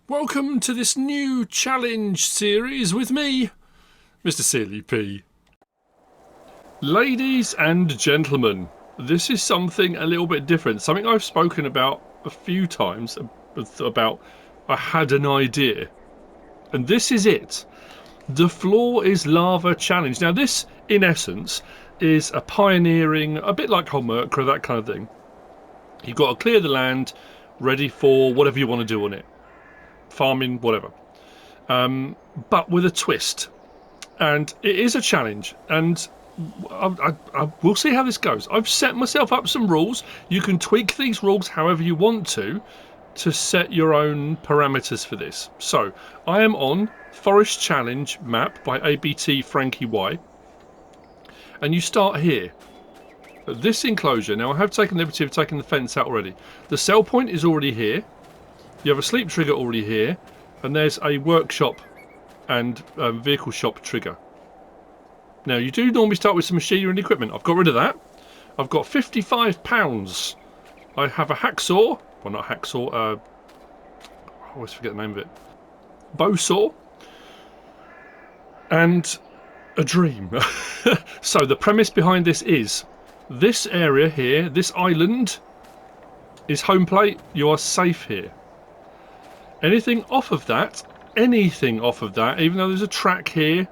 Welcome to this new challenge series with me, MrSealyp. Ladies and gentlemen, this is something a little bit different, something I've spoken about a few times, about I had an idea. And this is it. The Floor is Lava challenge. Now this, in essence, is a pioneering, a bit like homework or that kind of thing. You've got to clear the land, ready for whatever you want to do on it. Farming, whatever, but with a twist, and it is a challenge, and we'll see how this goes. I've set myself up some rules. You can tweak these rules however you want to set your own parameters for this. So I am on Forest Challenge map by ABT-FRANKYY, and you start here at this enclosure. Now I have taken the liberty of taking the fence out already. The sell point is already here. You have a sleep trigger already here, and there's a workshop and vehicle shop trigger. Now you do normally start with some machinery and equipment. I've got rid of that. I've got £55. I have a hacksaw, well not hacksaw, I always forget the name of it, bow saw, and a dream. So the premise behind this is, this area here, this island, is home plate. You are safe here. Anything off of that, even though there's a track here,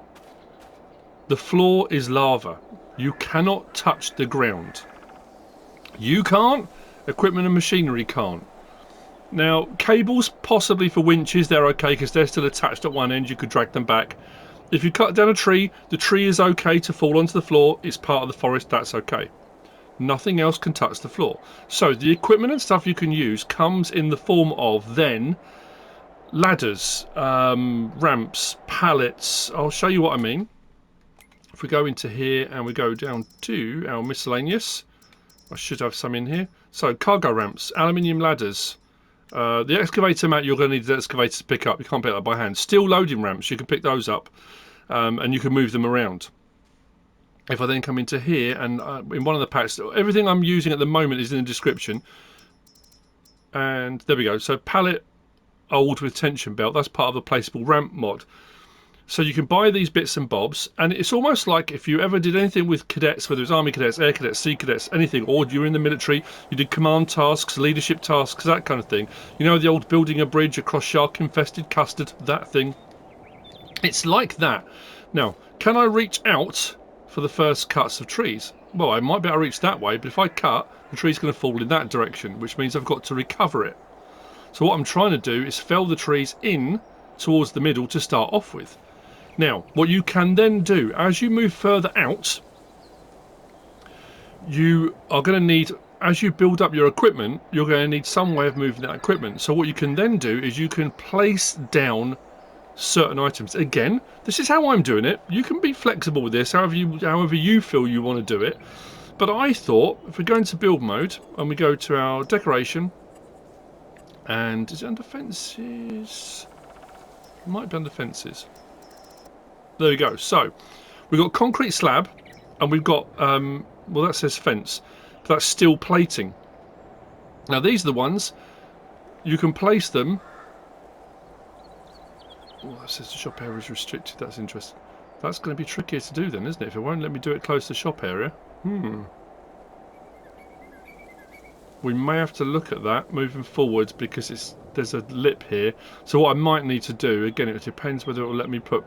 the floor is lava. You cannot touch the ground. You can't, equipment and machinery can't. Now, cables possibly for winches, they're okay because they're still attached at one end, you could drag them back. If you cut down a tree, the tree is okay to fall onto the floor, it's part of the forest, that's okay. Nothing else can touch the floor. So the equipment and stuff you can use comes in the form of then ladders, ramps, pallets. I'll show you what I mean. If we go into here and we go down to our miscellaneous, I should have some in here. So cargo ramps, aluminium ladders, the excavator mat you're going to need the excavator to pick up. You can't pick that up by hand. Steel loading ramps, you can pick those up, and you can move them around. If I then come into here and in one of the packs, everything I'm using at the moment is in the description. And there we go. So pallet, old with tension belt, that's part of the Placeable ramp mod. So you can buy these bits and bobs, and it's almost like if you ever did anything with cadets, whether it was army cadets, air cadets, sea cadets, anything, or you were in the military, you did command tasks, leadership tasks, that kind of thing. You know, the old building a bridge across shark infested custard, that thing. It's like that. Now, can I reach out for the first cuts of trees? Well, I might be able to reach that way, but if I cut, the tree's going to fall in that direction, which means I've got to recover it. So what I'm trying to do is fell the trees in towards the middle to start off with. Now, what you can then do, as you move further out, you are going to need, as you build up your equipment, you're going to need some way of moving that equipment. So what you can then do is you can place down certain items. Again, this is how I'm doing it. You can be flexible with this, however you feel you want to do it. But I thought, if we go into build mode, and we go to our decoration, and is it under fences? It might be under fences. There we go. So we've got concrete slab, and we've got well, that says fence, but that's steel plating. Now these are the ones you can place them. Oh, that says the shop area is restricted. That's interesting. That's going to be trickier to do then, isn't it? If it won't let me do it close to the shop area. We may have to look at that moving forwards because there's a lip here. So what I might need to do, again, it depends whether it will let me put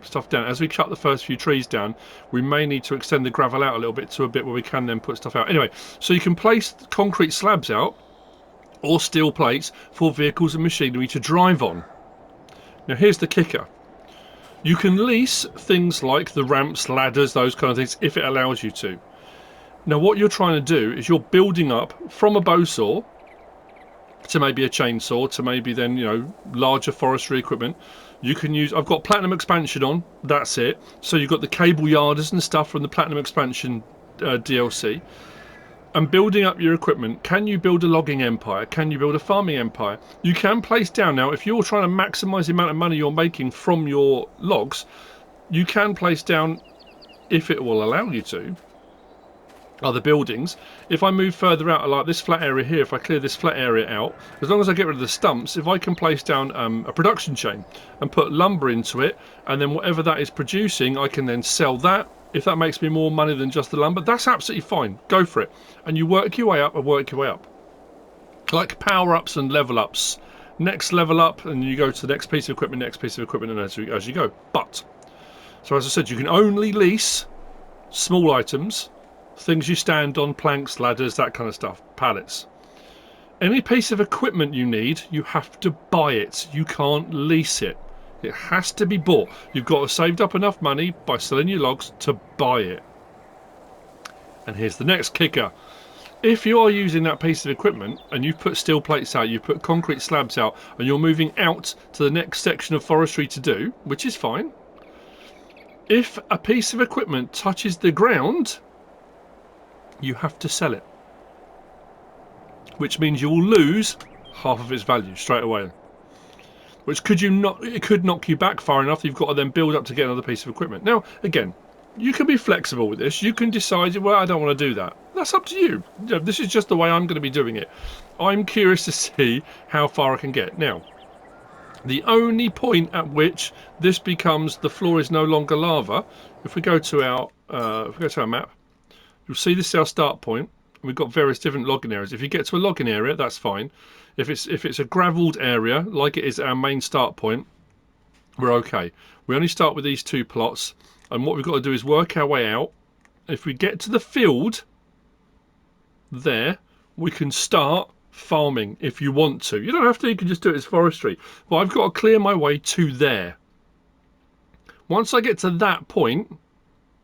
stuff down. As we cut the first few trees down, we may need to extend the gravel out a little bit to a bit where we can then put stuff out. Anyway, so you can place concrete slabs out or steel plates for vehicles and machinery to drive on. Now here's the kicker. You can lease things like the ramps, ladders, those kind of things if it allows you to. Now what you're trying to do is you're building up from a bow saw to maybe a chainsaw to maybe then, you know, larger forestry equipment. You can use, I've got Platinum Expansion on, that's it. So you've got the cable yarders and stuff from the Platinum Expansion DLC. And building up your equipment, can you build a logging empire? Can you build a farming empire? You can place down, now if you're trying to maximise the amount of money you're making from your logs, you can place down, if it will allow you to, are the buildings. If I move further out, like this flat area here, if I clear this flat area out, as long as I get rid of the stumps, if I can place down a production chain and put lumber into it, and then whatever that is producing, I can then sell that. If that makes me more money than just the lumber, that's absolutely fine. Go for it. And you work your way up and work your way up. Like power-ups and level-ups. Next level up, and you go to the next piece of equipment, and as you go. But, so as I said, you can only lease small items, things you stand on, planks, ladders, that kind of stuff, pallets. Any piece of equipment you need, you have to buy it. You can't lease it. It has to be bought. You've got to have saved up enough money by selling your logs to buy it. And here's the next kicker. If you are using that piece of equipment and you've put steel plates out, you've put concrete slabs out, and you're moving out to the next section of forestry to do, which is fine, if a piece of equipment touches the ground, you have to sell it, which means you will lose half of its value straight away. Which it could knock you back far enough that you've got to then build up to get another piece of equipment. Now, again, you can be flexible with this. You can decide, well, I don't want to do that. That's up to you. This is just the way I'm going to be doing it. I'm curious to see how far I can get. Now, the only point at which this becomes the floor is no longer lava, if we go to our map, you'll see this is our start point. We've got various different logging areas. If you get to a logging area, that's fine. If it's a gravelled area, like it is our main start point, we're okay. We only start with these two plots, and what we've got to do is work our way out. If we get to the field there, we can start farming if you want to. You don't have to, you can just do it as forestry. But I've got to clear my way to there. Once I get to that point,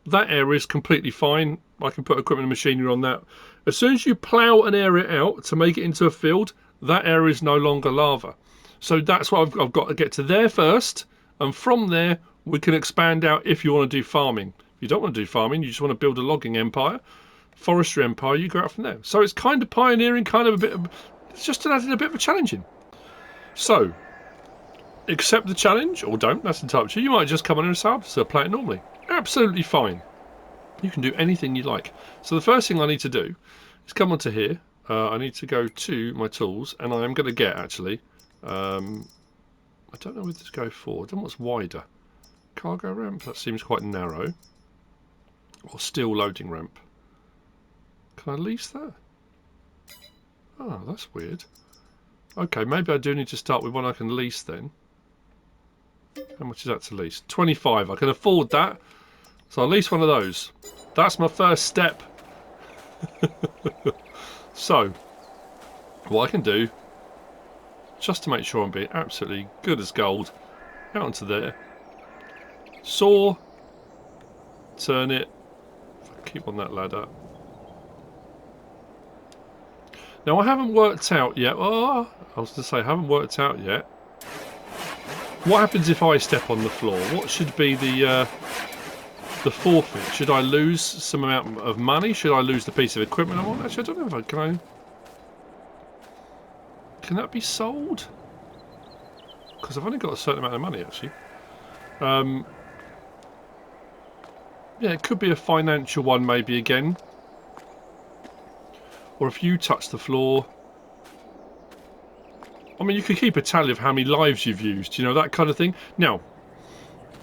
that area is completely fine. I can put equipment and machinery on that. As soon as you plough an area out to make it into a field, that area is no longer lava. So that's what I've got to get to there first, and from there we can expand out if you want to do farming. If you don't want to do farming, you just want to build a logging empire, forestry empire, you go out from there. So it's kind of pioneering, kind of a bit of, it's just adding a bit of a challenge in. So accept the challenge or don't, that's entirely up to you. You might just come on and so play it normally. Absolutely fine. You can do anything you like. So the first thing I need to do is come onto here. I need to go to my tools, and I am going to get, actually, I don't know whether to go forward. I don't know what's wider. Cargo ramp, that seems quite narrow. Or steel loading ramp. Can I lease that? Oh, that's weird. Okay, maybe I do need to start with one I can lease then. How much is that to lease? 25. I can afford that. So I'll lease one of those. That's my first step. So, what I can do, just to make sure I'm being absolutely good as gold, out onto there. Saw. Turn it. Keep on that ladder. Now I haven't worked out yet. Oh, I was going to say I haven't worked out yet. What happens if I step on the floor? What should be the forfeit? Should I lose some amount of money? Should I lose the piece of equipment I want? Actually, I don't know if I can. Can that be sold? Because I've only got a certain amount of money, actually. Yeah, it could be a financial one, maybe again. Or if you touch the floor. I mean, you could keep a tally of how many lives you've used, you know, that kind of thing. Now,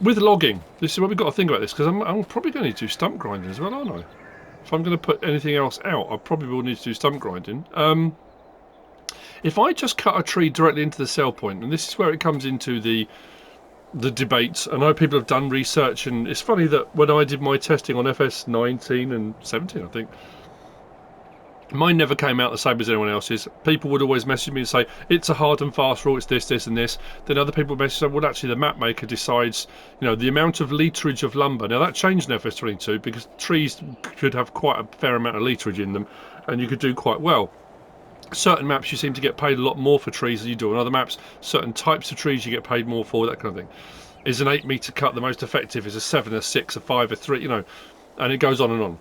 with logging, this is where we've got to think about this, because I'm probably going to need to do stump grinding as well, aren't I? If I'm going to put anything else out, I probably will need to do stump grinding. If I just cut a tree directly into the sell point, and this is where it comes into the debates. I know people have done research, and it's funny that when I did my testing on FS19 and 17, I think, mine never came out the same as anyone else's. People would always message me and say, it's a hard and fast rule, it's this, this and this. Then other people message say, well, actually the map maker decides, you know, the amount of literage of lumber. Now that changed in FS22 because trees could have quite a fair amount of literage in them, and you could do quite well. Certain maps you seem to get paid a lot more for trees than you do on other maps. Certain types of trees you get paid more for, that kind of thing. Is an 8 metre cut the most effective? Is a 7, a 6, a 5, a 3, you know, and it goes on and on.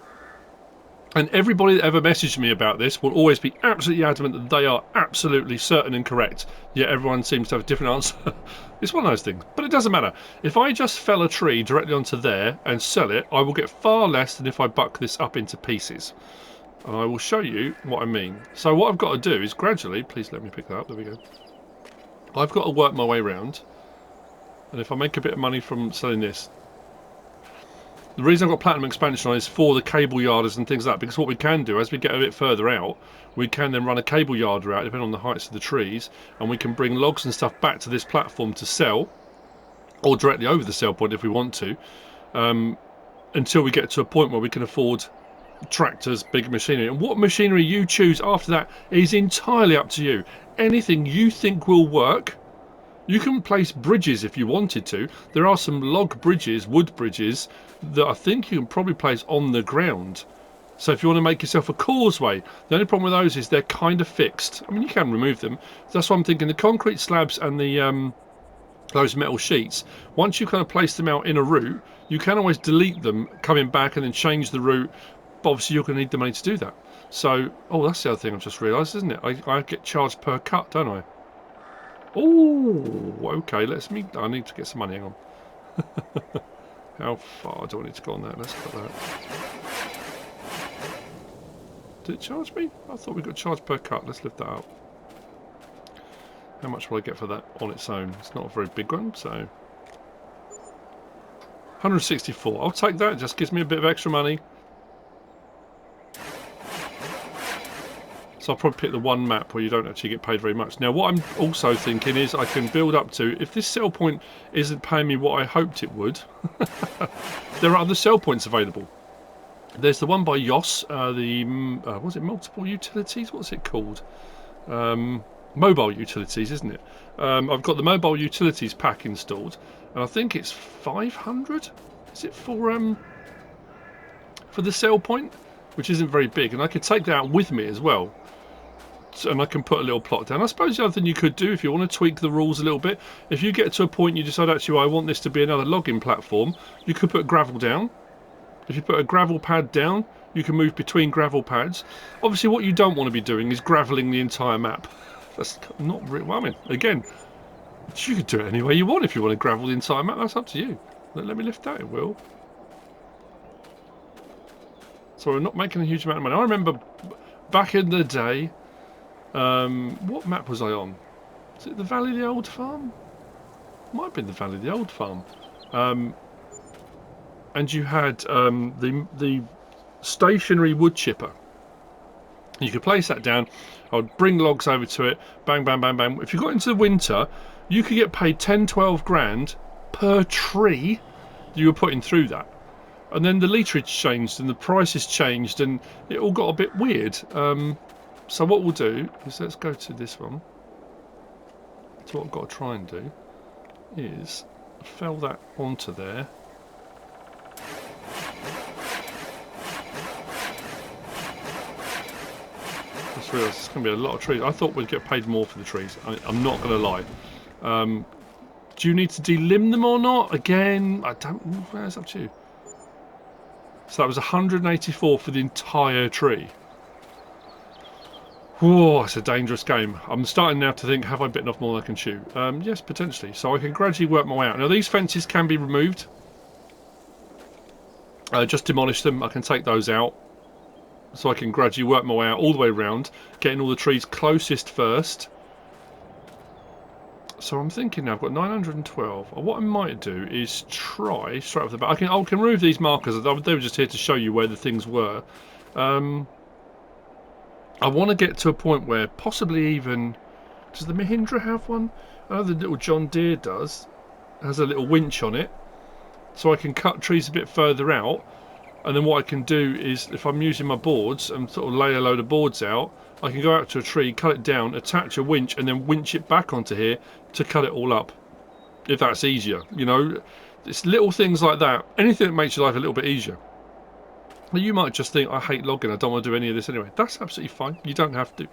And everybody that ever messaged me about this will always be absolutely adamant that they are absolutely certain and correct. Yet everyone seems to have a different answer. It's one of those things. But it doesn't matter. If I just fell a tree directly onto there and sell it, I will get far less than if I buck this up into pieces. And I will show you what I mean. So what I've got to do is gradually, please let me pick that up, there we go. I've got to work my way around. And if I make a bit of money from selling this, the reason I've got platinum expansion on is for the cable yarders and things like that, because what we can do as we get a bit further out, we can then run a cable yarder out depending on the heights of the trees, and we can bring logs and stuff back to this platform to sell, or directly over the sell point if we want to, until we get to a point where we can afford tractors, big machinery. And what machinery you choose after that is entirely up to you. Anything you think will work. You can place bridges if you wanted to. There are some log bridges, wood bridges, that I think you can probably place on the ground. So if you want to make yourself a causeway, the only problem with those is they're kind of fixed. I mean, you can remove them. That's what I'm thinking. The concrete slabs and the those metal sheets, once you kind of place them out in a route, you can always delete them, coming back and then change the route. But obviously you're going to need the money to do that. So, oh, that's the other thing I've just realised, isn't it? I get charged per cut, don't I? Oh, okay, I need to get some money, hang on. How far do I need to go on that? Let's cut that. Did it charge me? I thought we got charged per cut. Let's lift that up. How much will I get for that on its own? It's not a very big one, so 164. I'll take that. It just gives me a bit of extra money. So I'll probably pick the one map where you don't actually get paid very much. Now what I'm also thinking is I can build up to, if this sell point isn't paying me what I hoped it would, there are other sell points available. There's the one by Yos, was it multiple utilities? What's it called? Mobile utilities, isn't it? I've got the mobile utilities pack installed, and I think it's 500. Is it for the sell point, which isn't very big, and I could take that out with me as well. And I can put a little plot down. I suppose the other thing you could do, if you want to tweak the rules a little bit, if you get to a point you decide, actually, well, I want this to be another logging platform, you could put gravel down. If you put a gravel pad down, you can move between gravel pads. Obviously, what you don't want to be doing is graveling the entire map. That's not really, well, I mean, again, you could do it any way you want if you want to gravel the entire map. That's up to you. Let me lift that, it will. So we're not making a huge amount of money. I remember back in the day, what map was I on? Was it the Valley of the Old Farm? Might have been the Valley of the Old Farm. And you had the stationary wood chipper. You could place that down. I would bring logs over to it. Bang, bang, bang, bang. If you got into the winter, you could get paid 10, 12 grand per tree you were putting through that. And then the literage changed and the prices changed and it all got a bit weird. So what we'll do is let's go to this one. So what I've got to try and do is fell that onto there. Just realised it's going to be a lot of trees. I thought we'd get paid more for the trees. I'm not going to lie. Do you need to delimb them or not? Again, I don't know. It's up to you. So that was 184 for the entire tree. Whoa, it's a dangerous game. I'm starting now to think, have I bitten off more than I can chew? Yes, potentially. So I can gradually work my way out. Now these fences can be removed. Just demolish them. I can take those out. So I can gradually work my way out all the way around, getting all the trees closest first. So I'm thinking now I've got 912. What I might do is try straight off the bat. I can remove these markers. They were just here to show you where the things were. I want to get to a point where possibly even... Does the Mahindra have one? I know the little John Deere does. It has a little winch on it. So I can cut trees a bit further out. And then what I can do is, if I'm using my boards and sort of lay a load of boards out, I can go out to a tree, cut it down, attach a winch, and then winch it back onto here to cut it all up. If that's easier, you know. It's little things like that. Anything that makes your life a little bit easier. You might just think, I hate logging, I don't want to do any of this anyway. That's absolutely fine. You don't have to.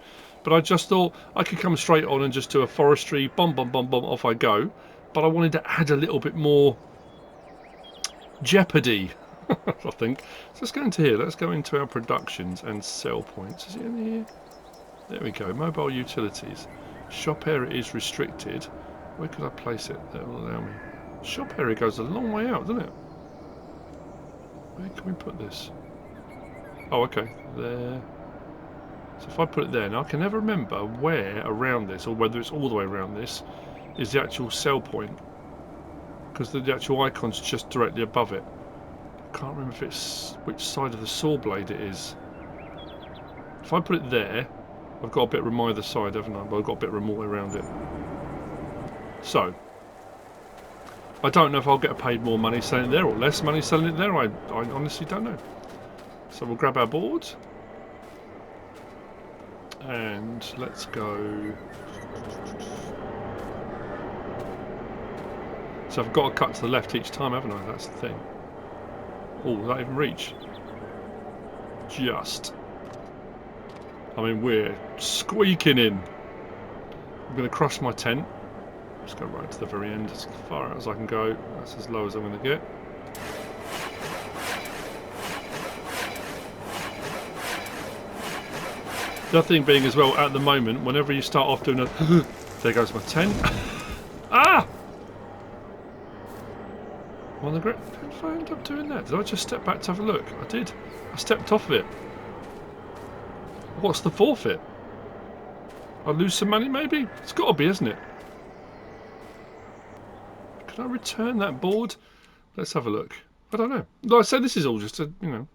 But I just thought I could come straight on and just do a forestry, bomb, bomb, bomb, bomb, off I go. But I wanted to add a little bit more jeopardy I think. So let's go into here. Let's go into our productions and sell points. Is it in here? There we go. Mobile utilities. Shop area is restricted. Where could I place it that will allow me? Shop area goes a long way out, doesn't it? Where can we put this? Oh, okay. There. So if I put it there, now I can never remember where around this, or whether it's all the way around this, is the actual sell point. Because the actual icon's just directly above it. I can't remember if it's which side of the saw blade it is. If I put it there, I've got a bit room either side, haven't I? Well, I've got a bit room all the way around it. So, I don't know if I'll get paid more money selling it there or less money selling it there. I honestly don't know. So we'll grab our board. And let's go. So I've got to cut to the left each time, haven't I? That's the thing. Oh, will that even reach? Just. I mean, we're squeaking in. I'm going to crush my tent. Just go right to the very end, as far out as I can go. That's as low as I'm going to get. The other thing being as well, at the moment, whenever you start off doing a there goes my tent. Ah! On the ground. If I end up doing that, did I just step back to have a look? I did. I stepped off of it. What's the forfeit? I'll lose some money maybe? It's got to be, isn't it? Can I return that board? Let's have a look. I don't know. Like I said, this is all just a, you know.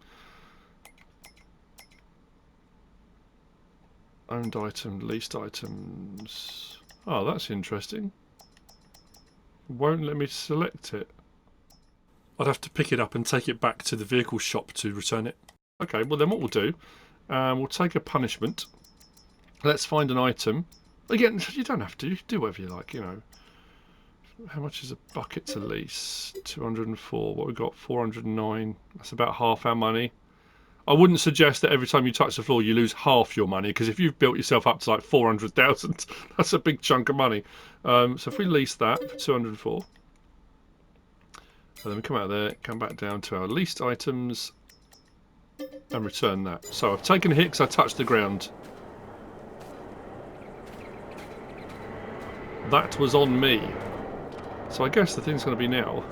Owned item, leased items. Oh, that's interesting. Won't let me select it. I'd have to pick it up and take it back to the vehicle shop to return it. Okay, well then what we'll do, we'll take a punishment. Let's find an item. Again, you don't have to. You can do whatever you like, you know. How much is a bucket to lease? 204. What we got? 409. That's about half our money. I wouldn't suggest that every time you touch the floor you lose half your money, because if you've built yourself up to like 400,000, that's a big chunk of money. So if we lease that for 204, and then we come out of there, come back down to our leased items, and return that. So I've taken a hit because I touched the ground. That was on me. So I guess the thing's going to be now.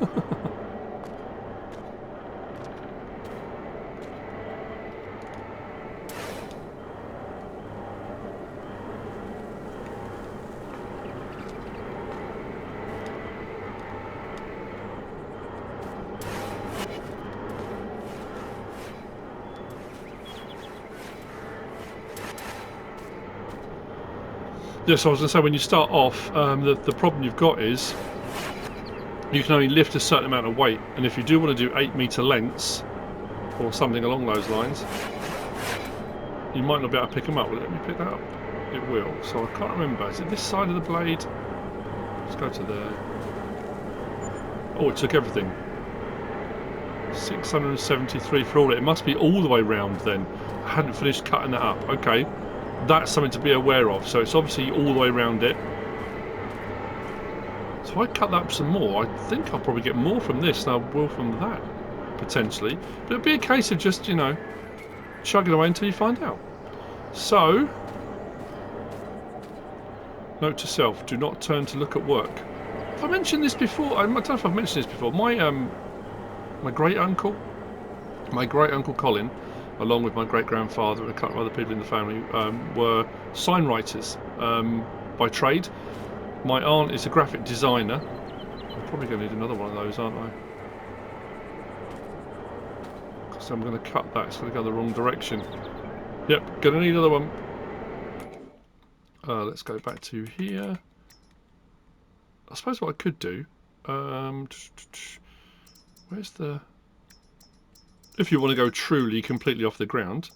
Yes, I was going to say, when you start off, the problem you've got is you can only lift a certain amount of weight, and if you do want to do 8 metre lengths or something along those lines, you might not be able to pick them up. Will it let me pick that up? It will. So I can't remember. Is it this side of the blade? Let's go to there. Oh, it took everything. 673 for all it. It must be all the way round then. I hadn't finished cutting that up. Okay. That's something to be aware of. So it's obviously all the way around it. So if I cut that up some more, I think I'll probably get more from this than I will from that, potentially. But it'll be a case of just, you know, chugging away until you find out. So, note to self, do not turn to look at work. Have I mentioned this before? I don't know if I've mentioned this before. My great-uncle Colin, along with my great-grandfather and a couple of other people in the family, were sign writers by trade. My aunt is a graphic designer. I'm probably going to need another one of those, aren't I? Because I'm going to cut that. It's going to go the wrong direction. Yep, going to need another one. Let's go back to here. I suppose what I could do... where's the... If you want to go truly completely off the ground,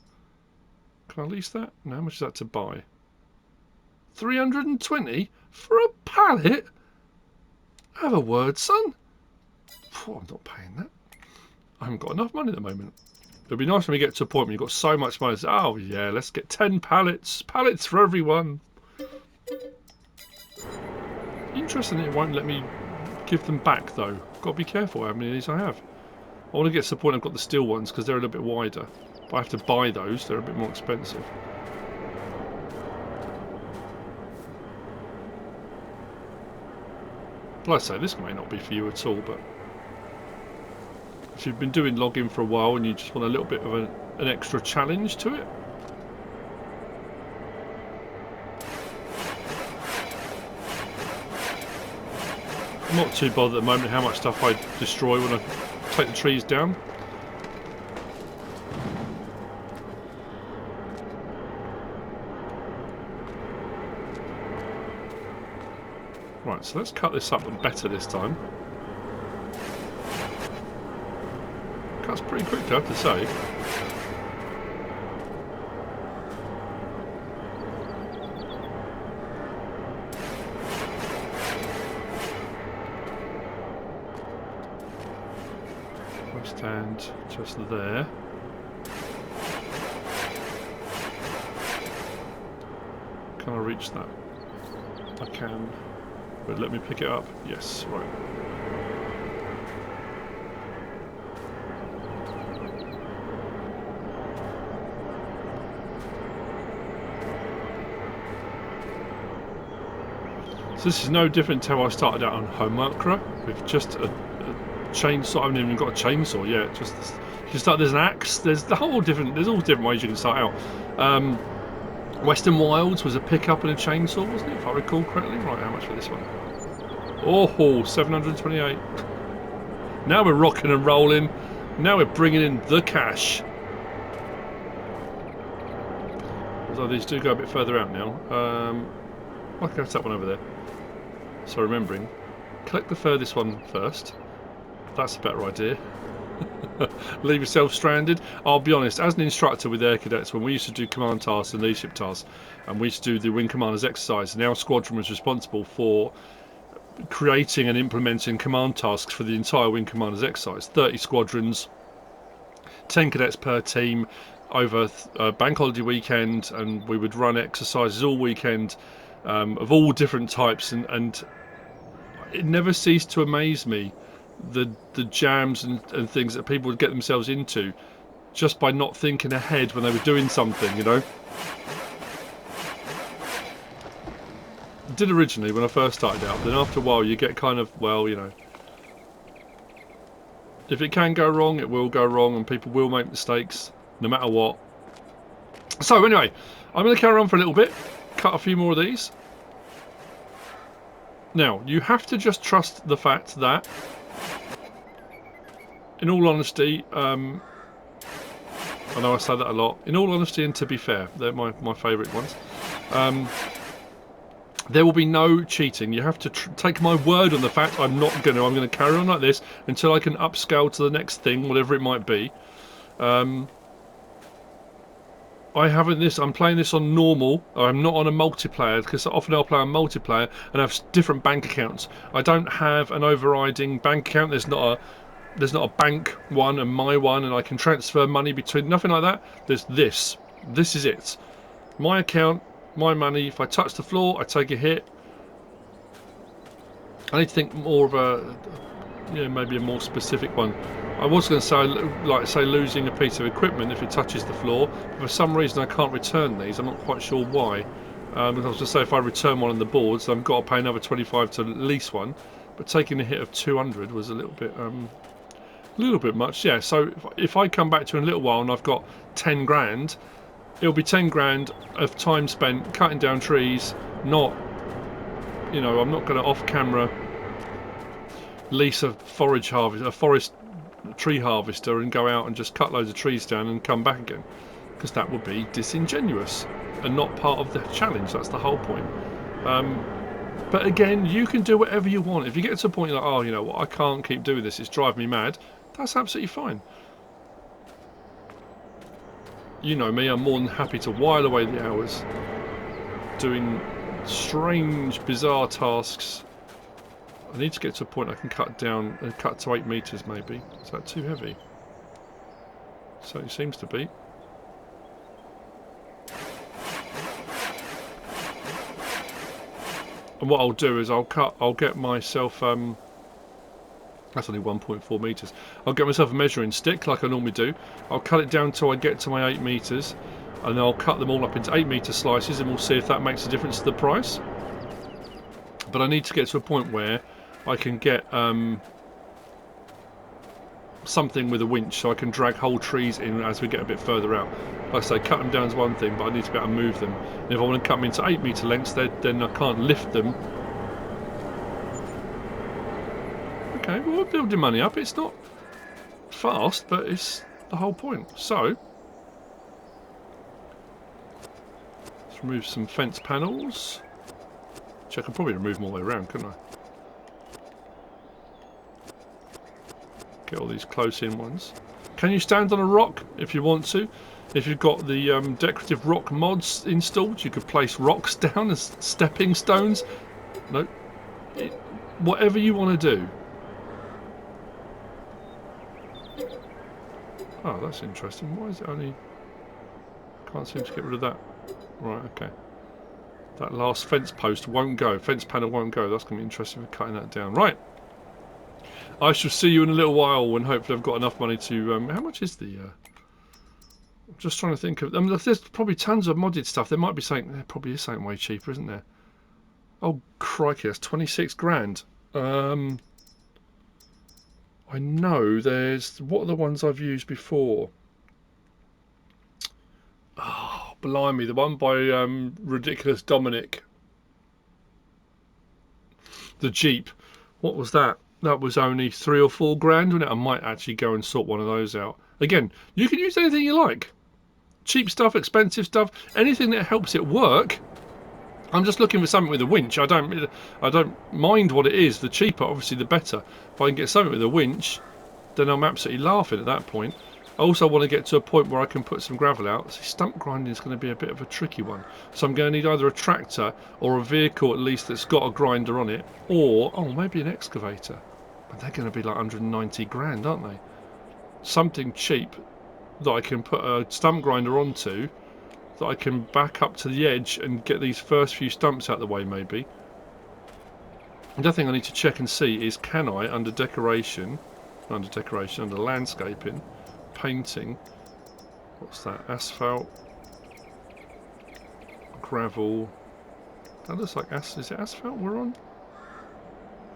can I lease that? No, how much is that to buy? 320 for a pallet? Have a word, son. I'm not paying that. I haven't got enough money at the moment. It'll be nice when we get to a point where you've got so much money. Oh yeah, let's get 10 pallets. Pallets for everyone. Interesting, it won't let me give them back though. Got to be careful how many of these I have. I want to get to the point I've got the steel ones because they're a little bit wider. But I have to buy those, they're a bit more expensive. Like I say, this may not be for you at all, but if you've been doing logging for a while and you just want a little bit of an extra challenge to it. I'm not too bothered at the moment how much stuff I destroy when I take the trees down. Right, so let's cut this up and better this time. Cuts pretty quickly, I have to say. Stand just there. Can I reach that? I can. But let me pick it up. Yes, right. So this is no different to how I started out on Homewalker with just a chainsaw. I haven't even got a chainsaw yet. Just you start. There's an axe. There's the whole different. There's all different ways you can start out. Western Wilds was a pickup and a chainsaw, wasn't it? If I recall correctly. Right, how much for this one? Oh, 728. Now we're rocking and rolling. Now we're bringing in the cash. Although these do go a bit further out now. I can go to that one over there. So remembering, collect the furthest one first. That's a better idea. Leave yourself stranded. I'll be honest, as an instructor with Air Cadets, when we used to do command tasks and leadership tasks, and we used to do the Wing Commanders exercise, and our squadron was responsible for creating and implementing command tasks for the entire Wing Commanders exercise. 30 squadrons, 10 cadets per team, over bank holiday weekend, and we would run exercises all weekend of all different types, and it never ceased to amaze me the jams and things that people would get themselves into just by not thinking ahead when they were doing something, you know. I did originally when I first started out, then after a while you get kind of, well, you know, if it can go wrong, it will go wrong, and people will make mistakes no matter what. So anyway, I'm going to carry on for a little bit, cut a few more of these. Now, you have to just trust the fact that, in all honesty, I know I say that a lot, in all honesty and to be fair, they're my favourite ones, there will be no cheating. You have to take my word on the fact I'm going to carry on like this until I can upscale to the next thing, whatever it might be. I'm playing this on normal. I'm not on a multiplayer, because often I'll play on multiplayer and have different bank accounts. I don't have an overriding bank account. There's not a bank one and my one, and I can transfer money between. Nothing like that. There's this. This is it. My account, my money. If I touch the floor, I take a hit. I need to think more of a, maybe a more specific one. I was going to say, like, say, losing a piece of equipment if it touches the floor. But for some reason, I can't return these. I'm not quite sure why. I was going to say, if I return one on the boards, I've got to pay another 25 to lease one. But taking a hit of 200 was a little bit much. Yeah. So if I come back to in a little while and I've got 10 grand, it'll be 10 grand of time spent cutting down trees. Not, I'm not going to off-camera lease a forest tree harvester and go out and just cut loads of trees down and come back again, because that would be disingenuous and not part of the challenge. That's the whole point. But again, you can do whatever you want. If you get to a point you're like, oh, you know what, I can't keep doing this, it's driving me mad, that's absolutely fine. You know me, I'm more than happy to while away the hours doing strange, bizarre tasks. I need to get to a point I can cut down and cut to 8 meters maybe. Is that too heavy? So it seems to be. And what I'll do is I'll get myself I'll That's only 1.4 metres. I'll get myself a measuring stick like I normally do. I'll cut it down till I get to my 8 metres, and then I'll cut them all up into 8-metre slices, and we'll see if that makes a difference to the price. But I need to get to a point where I can get something with a winch, so I can drag whole trees in as we get a bit further out. Like I say, cut them down is one thing, but I need to be able to move them. And if I want to cut them into 8-metre lengths, then I can't lift them. Okay, well, we're building money up. It's not fast, but it's the whole point. So, let's remove some fence panels. Which I could probably remove them all the way around, couldn't I? Get all these close-in ones. Can you stand on a rock if you want to? If you've got the decorative rock mods installed, you could place rocks down as stepping stones. No, whatever you want to do. Oh, that's interesting. Why is it only... Can't seem to get rid of that. Right, okay. That last fence post won't go. Fence panel won't go. That's going to be interesting for cutting that down. Right. I shall see you in a little while when hopefully I've got enough money to... how much is the... I'm just trying to think of... I mean, there's probably tons of modded stuff. There might be something... There probably is something way cheaper, isn't there? Oh, crikey. That's 26 grand. I know there's... What are the ones I've used before? Oh, blimey. The one by ridiculous Dominick. The Jeep. What was that? That was only 3 or 4 grand, wasn't it? I might actually go and sort one of those out. Again, you can use anything you like. Cheap stuff, expensive stuff, anything that helps it work. I'm just looking for something with a winch. I don't mind what it is. The cheaper, obviously, the better. If I can get something with a winch, then I'm absolutely laughing at that point. I also want to get to a point where I can put some gravel out. See, stump grinding is going to be a bit of a tricky one. So I'm going to need either a tractor or a vehicle at least that's got a grinder on it, or, oh, maybe an excavator. But they're going to be like 190 grand, aren't they? Something cheap that I can put a stump grinder onto, that I can back up to the edge and get these first few stumps out of the way, maybe. Another thing I need to check and see is, can I, under decoration, under landscaping, painting, what's that, asphalt, gravel, that looks like, is it asphalt we're on?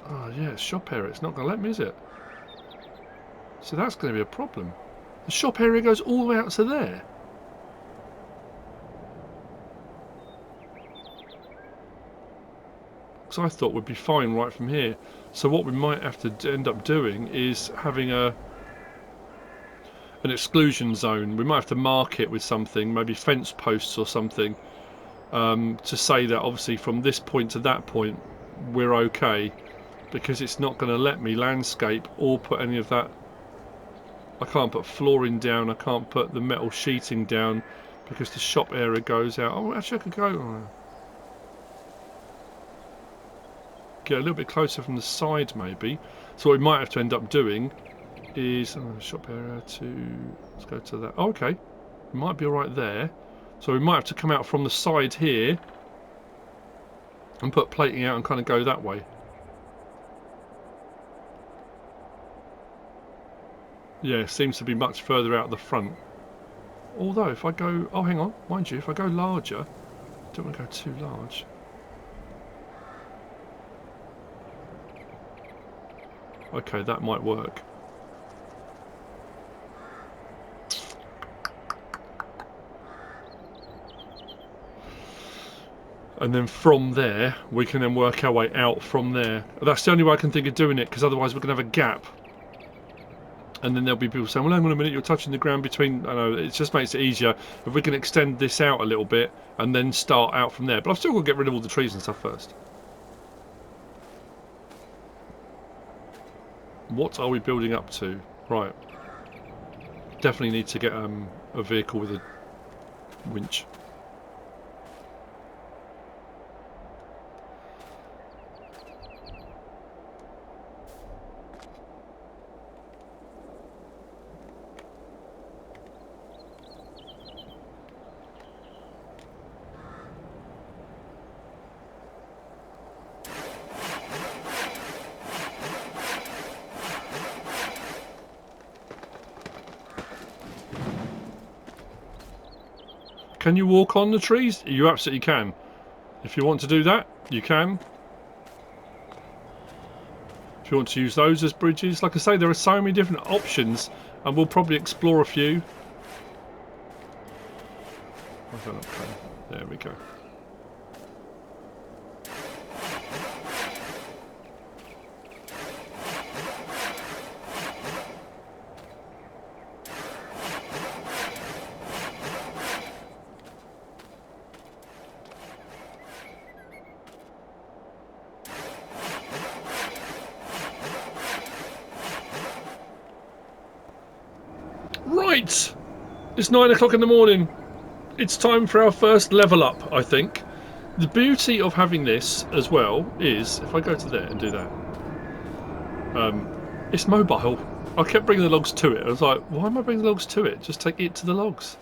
Oh yeah, it's shop area, it's not going to let me, is it? So that's going to be a problem. The shop area goes all the way out to there. Because I thought we'd be fine right from here. So what we might have to end up doing is having an exclusion zone. We might have to mark it with something, maybe fence posts or something, to say that obviously from this point to that point we're okay, because it's not going to let me landscape or put any of that. I can't put flooring down, I can't put the metal sheeting down because the shop area goes out. Oh, actually I could go get a little bit closer from the side maybe. So what we might have to end up doing is shop area to, let's go to that. Oh, okay, it might be alright there. So we might have to come out from the side here and put plating out and kind of go that way. Yeah, seems to be much further out the front. Although if I go, oh hang on, mind you, if I go larger, I don't want to go too large. Okay, that might work. And then from there, we can then work our way out from there. That's the only way I can think of doing it, because otherwise we're going to have a gap. And then there'll be people saying, well, hang on a minute, you're touching the ground between... I know, it just makes it easier if we can extend this out a little bit and then start out from there. But I've still got to get rid of all the trees and stuff first. What are we building up to? Right. Definitely need to get a vehicle with a winch. Can you walk on the trees? You absolutely can. If you want to do that, you can. If you want to use those as bridges, like I say, there are so many different options, and we'll probably explore a few. There we go. Right, it's 9 o'clock in the morning. It's time for our first level up, I think. The beauty of having this as well is, if I go to there and do that, it's mobile. I kept bringing the logs to it. I was like, why am I bringing the logs to it? Just take it to the logs.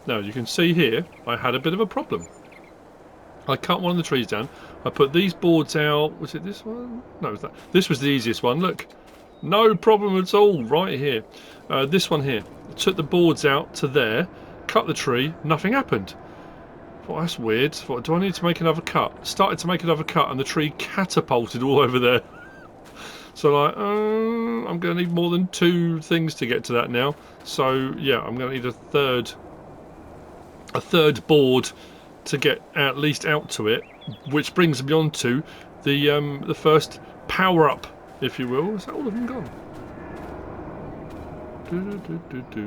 Now you can see here, I had a bit of a problem. I cut one of the trees down. I put these boards out. Was it this one? No, it was that. This was the easiest one. Look, no problem at all. Right here, this one here. I took the boards out to there, cut the tree. Nothing happened. I thought, that's weird. I thought, do I need to make another cut? Started to make another cut, and the tree catapulted all over there. So like, I'm going to need more than 2 things to get to that now. So yeah, I'm going to need a third board to get at least out to it, which brings me on to the first power up, if you will. Is that all of them gone?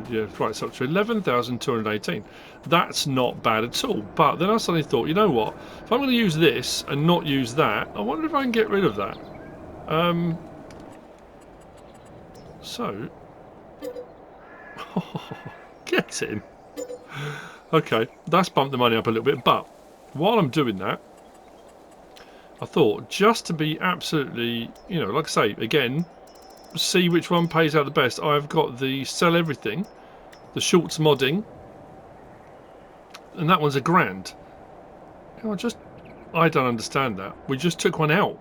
Yeah, right, it's up to 11,218. That's not bad at all. But then I suddenly thought, you know what? If I'm going to use this and not use that, I wonder if I can get rid of that. So, get in. Okay, that's bumped the money up a little bit, but while I'm doing that, I thought, just to be absolutely, you know, like I say, again, see which one pays out the best. I've got the sell everything, the SMModding, and that one's £1,000. You know, I don't understand that. We just took one out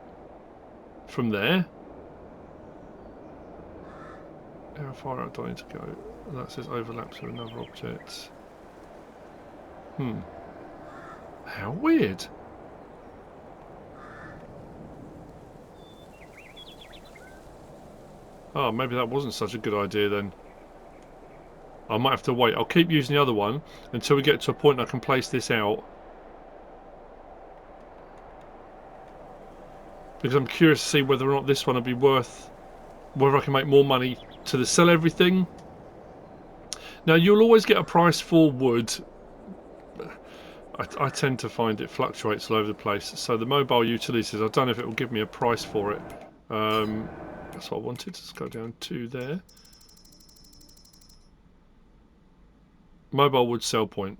from there. How far out do I need to go? That says overlaps with another object. How weird. Oh, maybe that wasn't such a good idea then. I might have to wait. I'll keep using the other one until we get to a point I can place this out. Because I'm curious to see whether or not this one will be worth... whether I can make more money to the sell everything. Now, you'll always get a price for wood. I tend to find it fluctuates all over the place. So the mobile utilities, I don't know if it will give me a price for it. That's what I wanted. Let's go down to there. Mobile wood sell point.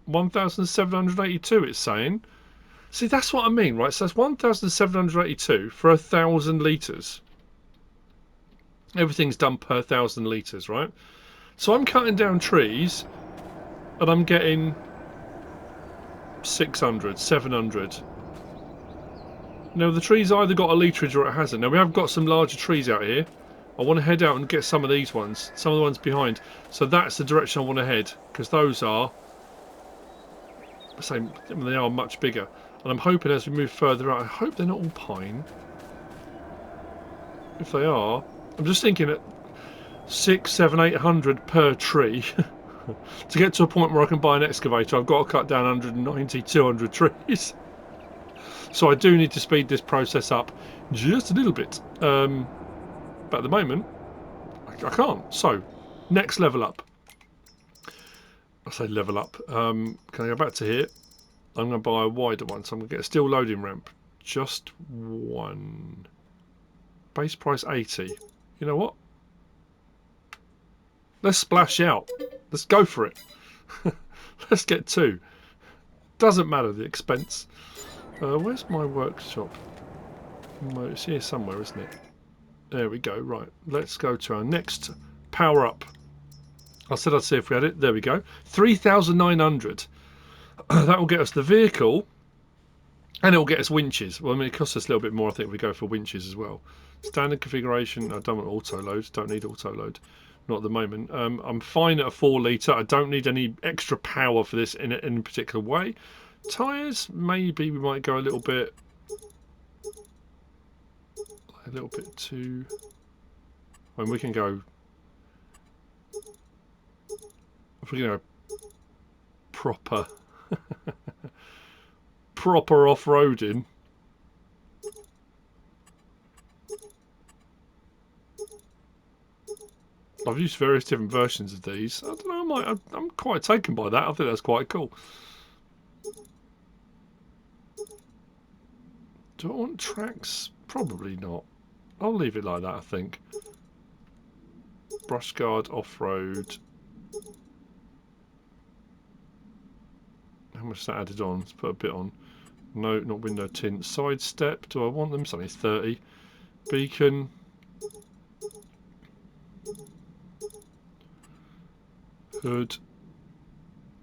1,782 it's saying. See, that's what I mean, right? So that's 1,782 for 1,000 litres. Everything's done per 1,000 litres, right? So I'm cutting down trees and I'm getting 600, 700. Now the tree's either got a literage or it hasn't. Now we have got some larger trees out here. I want to head out and get some of these ones, some of the ones behind. So that's the direction I want to head, because those are, they are much bigger. And I'm hoping as we move further out, I hope they're not all pine. If they are, I'm just thinking at 600, 700, 800 per tree. To get to a point where I can buy an excavator, I've got to cut down 190, 200 trees. So I do need to speed this process up just a little bit. But at the moment, I can't. So, next level up. I say level up. Can I go back to here? I'm going to buy a wider one, so I'm going to get a steel loading ramp. Just one. Base price 80. You know what? Let's splash out. Let's go for it. Let's get 2. Doesn't matter the expense. Where's my workshop? It's here somewhere, isn't it? There we go. Right. Let's go to our next power up. I said I'd see if we had it. There we go. 3,900. That will get us the vehicle, and it will get us winches. Well, I mean, it costs us a little bit more, I think, if we go for winches as well. Standard configuration. I don't want auto load. Don't need auto load. Not at the moment. I'm fine at a 4 litre. I don't need any extra power for this in a particular way. Tyres, maybe we might go a little bit too. When we can go. If we're going to proper off-roading, I've used various different versions of these. I don't know, I'm quite taken by that. I think that's quite cool. Do I want tracks? Probably not. I'll leave it like that, I think. Brush guard, off-road. How much is that added on? Let's put a bit on. No, not window tint. Side step. Do I want them? Something 30. Beacon. Hood.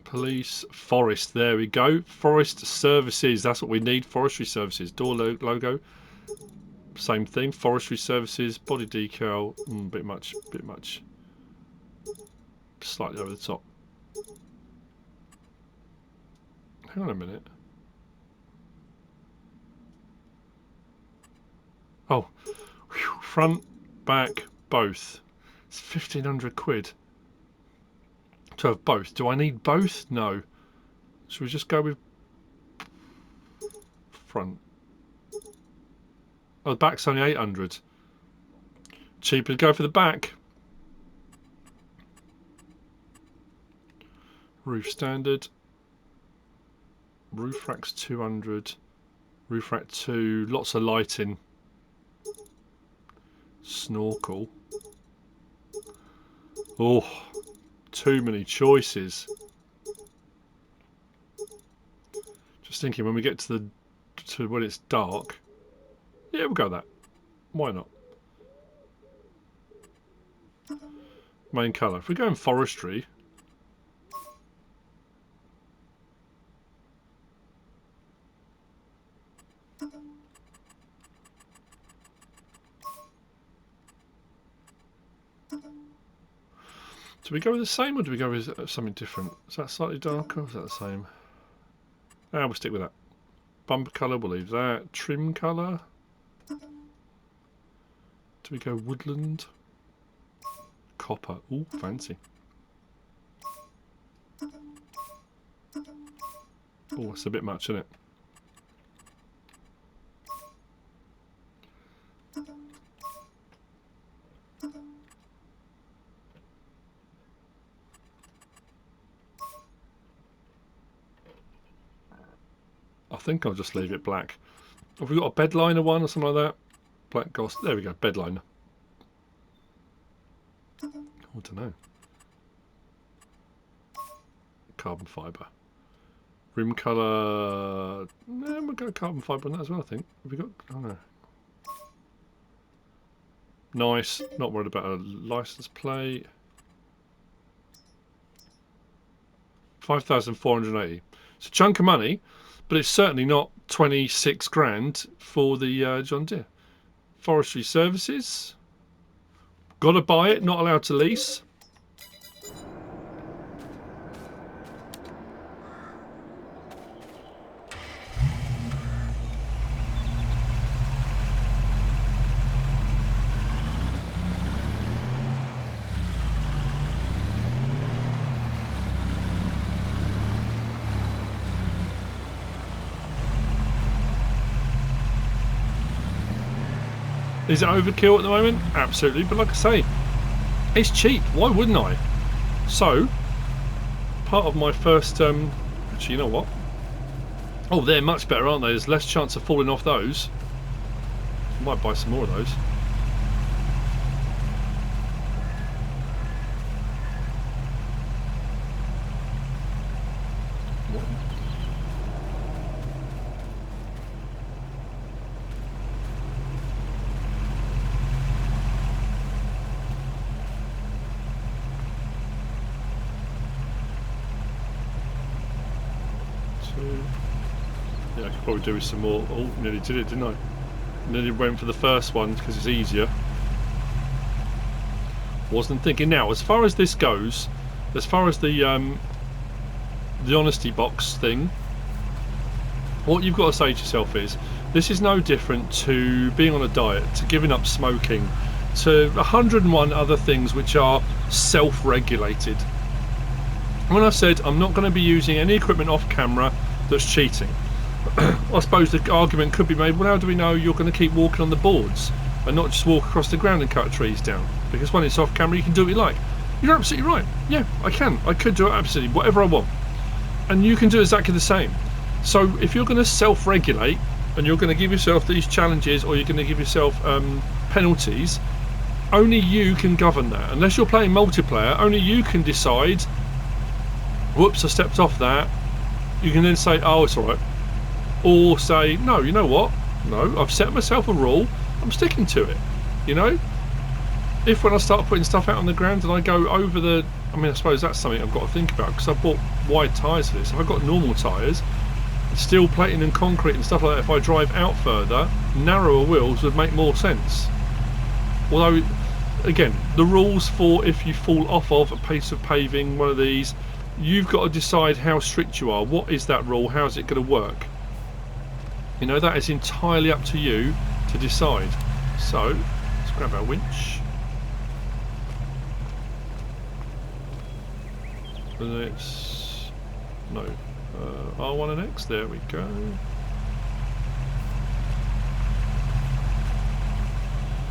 Police. Forest. There we go. Forest services. That's what we need. Forestry services. Door logo. Same thing. Forestry services. Body decal. Bit much. Bit much. Slightly over the top. Hang on a minute. Oh, whew, front, back, both. It's 1,500 quid to have both. Do I need both? No. Should we just go with front? Oh, the back's only 800. Cheaper to go for the back. Roof standard. Roof rack's 200. Roof rack 2. Lots of lighting. Snorkel. Oh, too many choices. Just thinking when we get to when it's dark. Yeah, we'll go that. Why not? Main colour. If we go in forestry. Do we go with the same or do we go with something different? Is that slightly darker or is that the same? We'll stick with that. Bumper colour, we'll leave that. Trim colour. Do we go woodland? Copper. Ooh, fancy. Oh, it's a bit much, isn't it? I think I'll just leave it black. Have we got a bedliner one or something like that? Black gloss. There we go, bedliner. I don't know. Carbon fibre. Rim colour. No, we'll go carbon fibre on that as well, I think. Have we got. Oh no. Nice. Not worried about a license plate. 5,480. It's a chunk of money, but it's certainly not 26 grand for the John Deere. Forestry services. Got to buy it, not allowed to lease. Is it overkill at the moment? Absolutely, but like I say, it's cheap. Why wouldn't I? So, part of my first... actually, you know what? Oh, they're much better, aren't they? There's less chance of falling off those. I might buy some more of those. 2. Yeah, I could probably do with some more. Oh, nearly did it, didn't I? Nearly went for the first one because it's easier. Wasn't thinking. Now, as far as this goes, as far as the honesty box thing, what you've got to say to yourself is, this is no different to being on a diet, to giving up smoking, to 101 other things which are self-regulated. When I said I'm not going to be using any equipment off camera that's cheating, I suppose the argument could be made, well, how do we know you're going to keep walking on the boards and not just walk across the ground and cut trees down? Because when it's off camera you can do what you like. You're absolutely right. Yeah, I can. I could do it absolutely whatever I want. And you can do exactly the same. So if you're going to self-regulate and you're going to give yourself these challenges, or you're going to give yourself penalties, only you can govern that. Unless you're playing multiplayer, only you can decide, whoops, I stepped off that. You can then say, oh, it's alright. Or say, no, you know what? No, I've set myself a rule. I'm sticking to it. You know? If when I start putting stuff out on the ground and I go over the... I mean, I suppose that's something I've got to think about, because I bought wide tyres for this. If I've got normal tyres, steel plating and concrete and stuff like that, if I drive out further, narrower wheels would make more sense. Although, again, the rules for if you fall off of a piece of paving, one of these, you've got to decide how strict you are. What is that rule? How's it going to work? You know, that is entirely up to you to decide. So, let's grab our winch. And it's... no. R1 and X, there we go.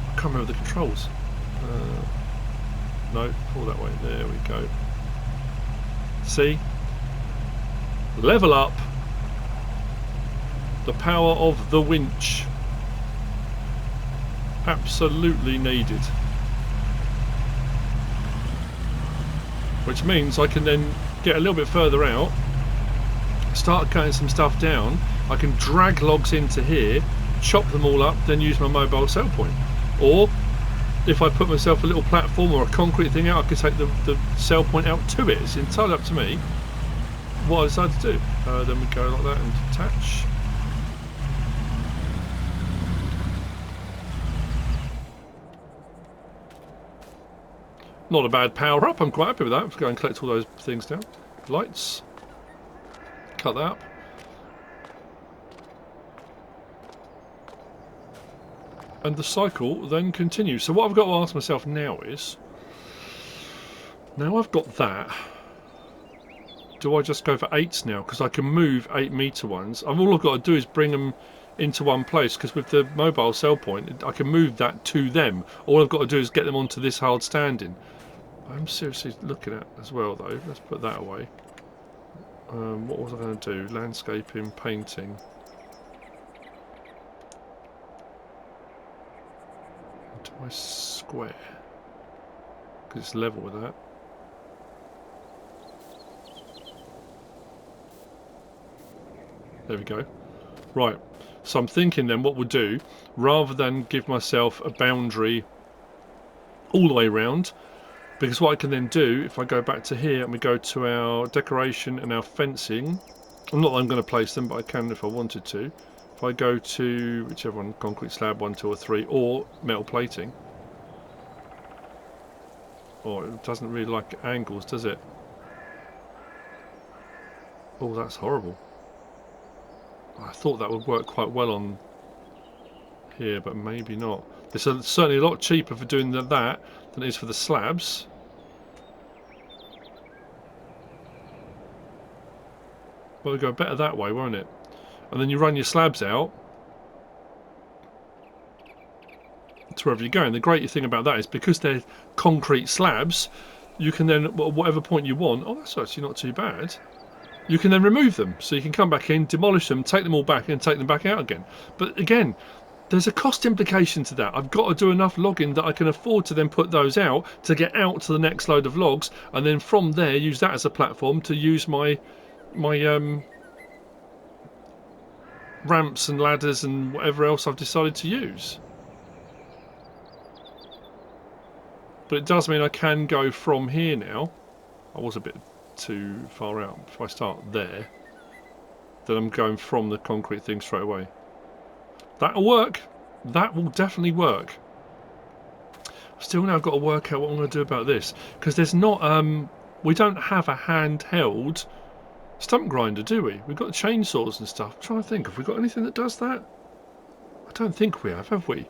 I can't remember the controls. No, pull that way, there we go. See? Level up the power of the winch. Absolutely needed. Which means I can then get a little bit further out, start cutting some stuff down. I can drag logs into here, chop them all up, then use my mobile cell point. Or if I put myself a little platform or a concrete thing out, I could take the cell point out to it. It's entirely up to me what I decide to do. Then we go like that and detach. Not a bad power up, I'm quite happy with that. Let's go and collect all those things down. Lights. Cut that up. And the cycle then continues. So what I've got to ask myself now is, now I've got that, do I just go for 8s now? Because I can move 8-metre ones. All I've got to do is bring them into one place, because with the mobile cell point I can move that to them. All I've got to do is get them onto this hard standing. I'm seriously looking at as well though. Let's put that away. What was I going to do? Landscaping, painting. Into my square, because it's level with that. There we go. Right, so I'm thinking then what we'll do, rather than give myself a boundary all the way round, because what I can then do, if I go back to here and we go to our decoration and our fencing, I'm not that I'm going to place them, but I can if I wanted to. If I go to whichever one, concrete slab 1, 2 or 3, or metal plating. Oh, it doesn't really like angles, does it? Oh, that's horrible. I thought that would work quite well on here, but maybe not. It's certainly a lot cheaper for doing that than it is for the slabs. Well, it'll go better that way, won't it? And then you run your slabs out to wherever you're going. The great thing about that is, because they're concrete slabs, you can then, at whatever point you want, oh, that's actually not too bad, you can then remove them. So you can come back in, demolish them, take them all back and take them back out again. But again, there's a cost implication to that. I've got to do enough logging that I can afford to then put those out to get out to the next load of logs, and then from there use that as a platform to use my ramps and ladders and whatever else I've decided to use. But it does mean I can go from here now. I was a bit too far out. If I start there, then I'm going from the concrete thing straight away. That'll work. That will definitely work. Still now got to work out what I'm going to do about this, because there's not we don't have a handheld stump grinder, do we? We've got chainsaws and stuff. I'm trying to think, have we got anything that does that? I don't think we have we?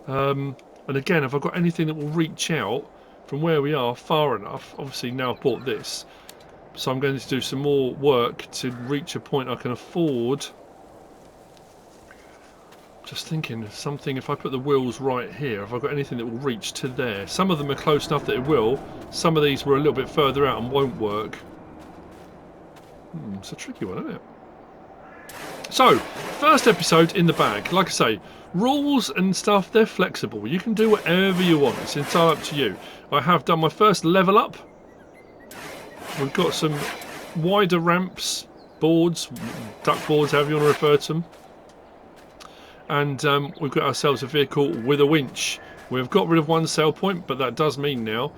And again, have I got anything that will reach out from where we are far enough? Obviously now I've bought this, so I'm going to do some more work to reach a point I can afford. Just thinking something, if I put the wheels right here, have I got anything that will reach to there? Some of them are close enough that it will. Some of these were a little bit further out and won't work. It's a tricky one, isn't it? So, first episode in the bag. Like I say, rules and stuff, they're flexible. You can do whatever you want. It's entirely up to you. I have done my first level up. We've got some wider ramps, boards, duck boards, however you want to refer to them. And we've got ourselves a vehicle with a winch. We've got rid of one sail point, but that does mean now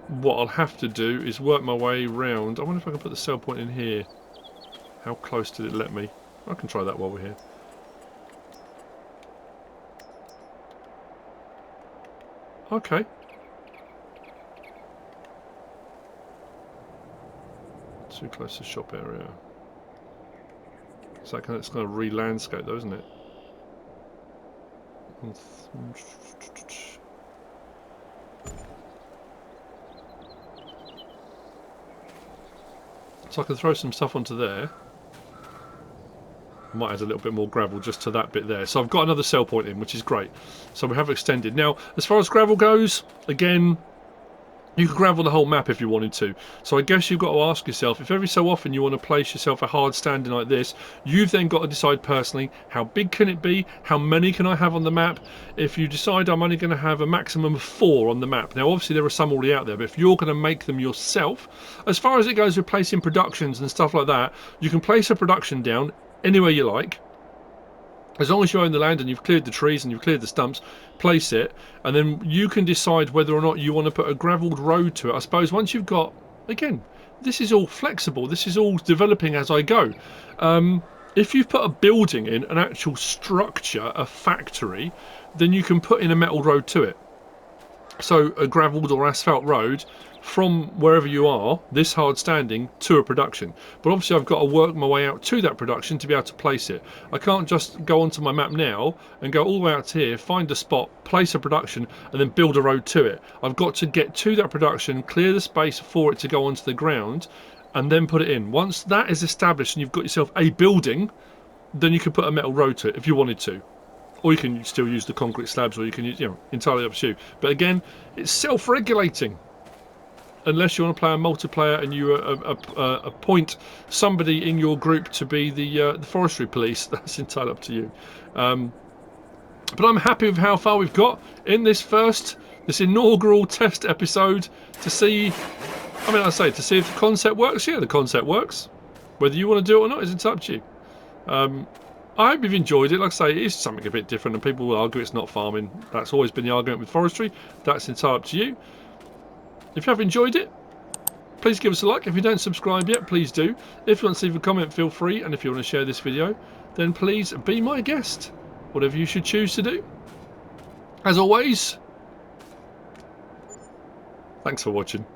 what I'll have to do is work my way round. I wonder if I can put the sail point in here. How close did it let me? I can try that while we're here. Okay. Too close to shop area. So it's kind of re-landscape though, isn't it? So I can throw some stuff onto there. Might add a little bit more gravel just to that bit there. So I've got another cell point in, which is great. So we have extended. Now, as far as gravel goes, again, you could gravel the whole map if you wanted to. So I guess you've got to ask yourself, if every so often you want to place yourself a hard standing like this, you've then got to decide personally, how big can it be? How many can I have on the map? If you decide I'm only going to have a maximum of 4 on the map. Now obviously there are some already out there, but if you're going to make them yourself, as far as it goes with placing productions and stuff like that, you can place a production down anywhere you like. As long as you own the land and you've cleared the trees and you've cleared the stumps, place it, and then you can decide whether or not you want to put a gravelled road to it. I suppose once you've got, again, this is all flexible, this is all developing as I go. If you've put a building in, an actual structure, a factory, then you can put in a metal road to it. So a gravelled or asphalt road from wherever you are, this hard standing, to a production. But obviously I've got to work my way out to that production to be able to place it. I can't just go onto my map now and go all the way out here, find a spot, place a production, and then build a road to it. I've got to get to that production, clear the space for it to go onto the ground, and then put it in. Once that is established and you've got yourself a building, then you can put a metal road to it if you wanted to. Or you can still use the concrete slabs, or you can use, you know, entirely up to you. But again, it's self-regulating. Unless you want to play a multiplayer and you appoint somebody in your group to be the forestry police, that's entirely up to you. But I'm happy with how far we've got in this inaugural test episode to see. I mean, I say to see if the concept works. Yeah, the concept works. Whether you want to do it or not is entirely up to you. I hope you've enjoyed it. Like I say, it is something a bit different, and people will argue it's not farming. That's always been the argument with forestry. That's entirely up to you. If you have enjoyed it, please give us a like. If you don't subscribe yet, please do. If you want to leave a comment, feel free. And if you want to share this video, then please be my guest. Whatever you should choose to do. As always, thanks for watching.